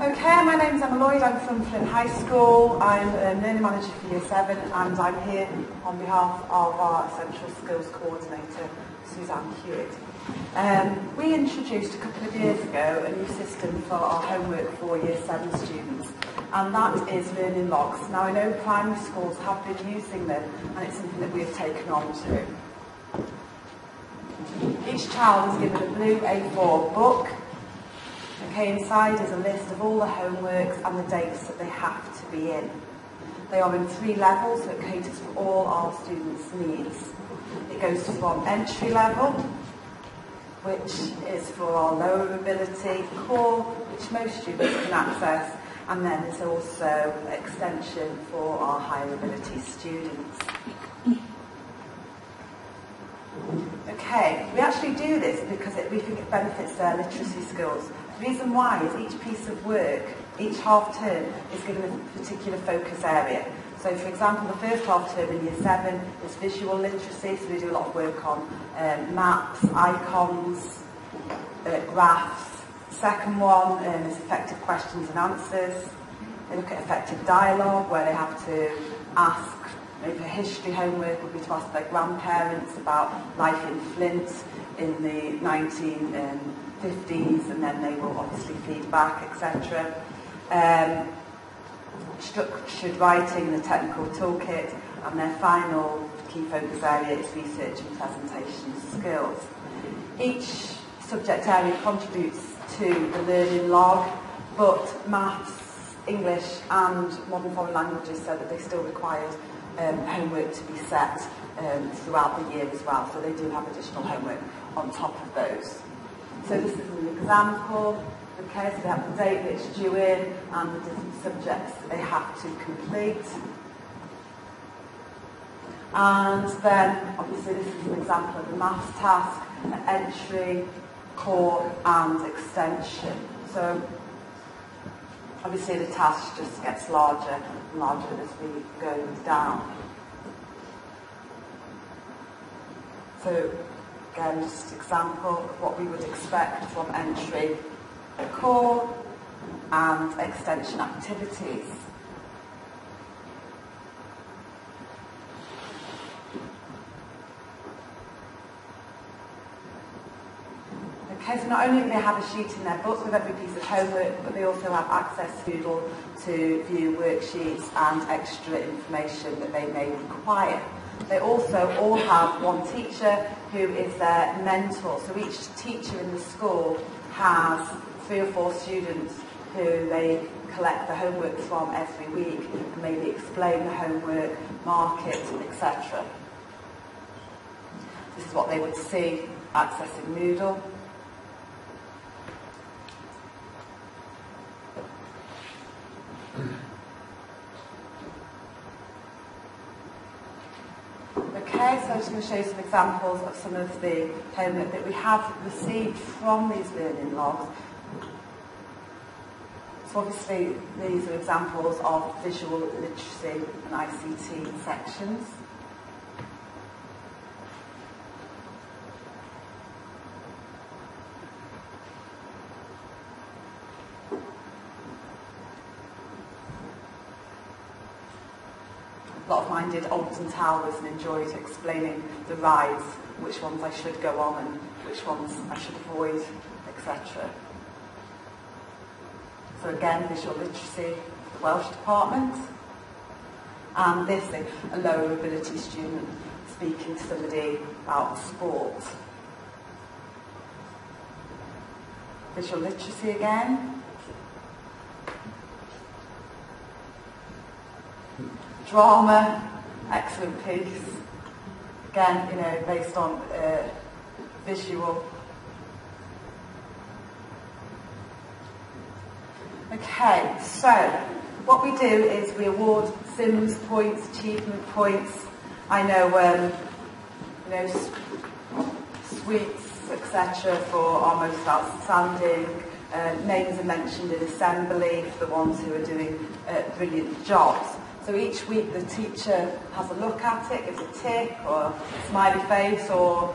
Okay, my name's Emma Lloyd, I'm from Flint High School. I'm a learning manager for Year 7 and I'm here on behalf of our Essential Skills Coordinator, Suzanne Hewitt. We introduced a couple of years ago a new system for our homework for Year 7 students, and that is learning logs. Now I know primary schools have been using them and it's something that we have taken on to. Each child is given a blue A4 book. Okay, inside is a list of all the homeworks and the dates that they have to be in. They are in 3 levels, so it caters for all our students' needs. It goes from entry level, which is for our lower ability, core, which most students can access, and then there's also extension for our higher ability students. Okay, we actually do this because we think it benefits their literacy skills. The reason why is each piece of work, each half term, is given a particular focus area. So for example, the first half term in Year 7 is visual literacy, so we do a lot of work on maps, icons, graphs. The second one is effective questions and answers. They look at effective dialogue, where they have to ask, maybe a history homework would be to ask their grandparents about life in Flint in the 1950s, and then they will obviously feed back, etc. Structured writing, the technical toolkit, and their final key focus area is research and presentation skills. Each subject area contributes to the learning log, but maths, English and modern foreign languages said that they still required homework to be set throughout the year as well, so they do have additional homework on top of those. So this is an example. Okay, so they have the date that it's due in and the different subjects they have to complete. And then, obviously, this is an example of the maths task, entry, core, and extension. So, obviously, the task just gets larger and larger as we go down. So, again, just an example of what we would expect from entry, core, and extension activities. Okay, so not only do they have a sheet in their books with every piece of homework, but they also have access to Moodle to view worksheets and extra information that they may require. They also all have one teacher who is their mentor. So each teacher in the school has 3 or 4 students who they collect the homework from every week and maybe explain the homework, mark it, etc. This is what they would see accessing Moodle. Okay, so I'm just going to show you some examples of some of the homework that we have received from these learning logs. So obviously these are examples of visual literacy and ICT sections. A lot of mine did Alton Towers and enjoyed explaining the rides, which ones I should go on and which ones I should avoid, etc. So again, visual literacy, the Welsh department. And this thing, a lower ability student speaking to somebody about sport. Visual literacy again. Drama, excellent piece. Again, you know, based on visual. Okay, so what we do is we award SIMS points, achievement points. I know, sweets, etc. for our most outstanding. Names are mentioned in assembly for the ones who are doing brilliant jobs. So each week the teacher has a look at it, gives a tick or a smiley face or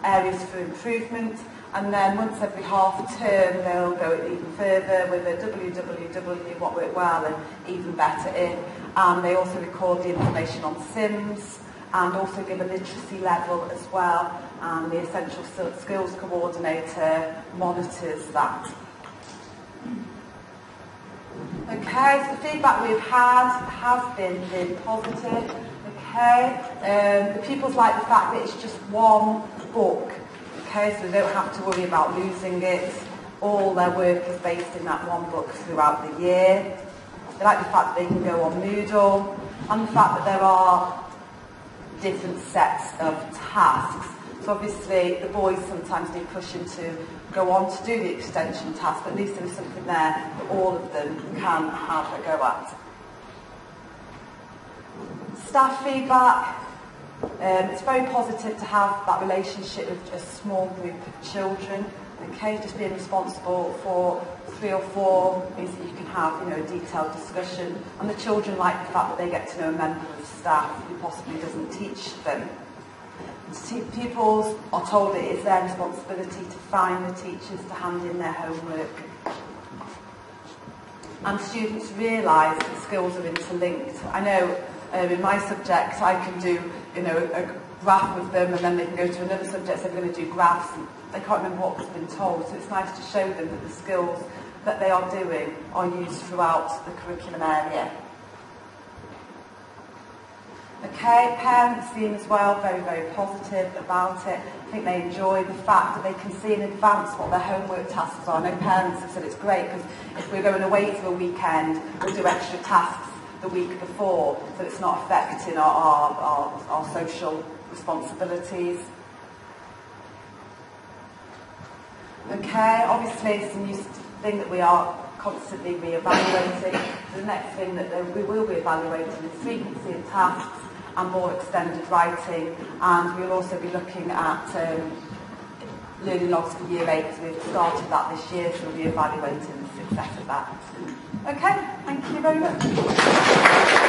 areas for improvement, And then once every half term, they'll go even further with a www, what worked well and even better if. And they also record the information on Sims and also give a literacy level as well. And the Essential Skills Coordinator monitors that. Okay, so the feedback we've had has been really positive. Okay, the pupils like the fact that it's just one book. Okay, so they don't have to worry about losing it. All their work is based in that one book throughout the year. They like the fact that they can go on Moodle, and the fact that there are different sets of tasks. So obviously the boys sometimes need pushing to go on to do the extension task, but at least there is something there that all of them can have a go at. Staff feedback. It's very positive to have that relationship with a small group of children. Okay, just being responsible for 3 or 4 means that you can have, a detailed discussion, and the children like the fact that they get to know a member of staff who possibly doesn't teach them. Pupils are told it is their responsibility to find the teachers to hand in their homework. And students realise that skills are interlinked. I know in my subject I can do a graph with them, and then they can go to another subject, so they're going to do graphs, and they can't remember what was been told. So it's nice to show them that the skills that they are doing are used throughout the curriculum area. Okay, parents seem as well very, very positive about it. I think they enjoy the fact that they can see in advance what their homework tasks are. I know parents have said it's great because if we're going away for a weekend, we'll do extra tasks the week before, so it's not affecting our social responsibilities. Okay, obviously it's a new thing that we are constantly re-evaluating. The next thing that we will be evaluating is frequency of tasks and more extended writing, and we'll also be looking at learning logs for Year 8. We've started that this year, so we'll be evaluating the success of that. Okay, thank you very much.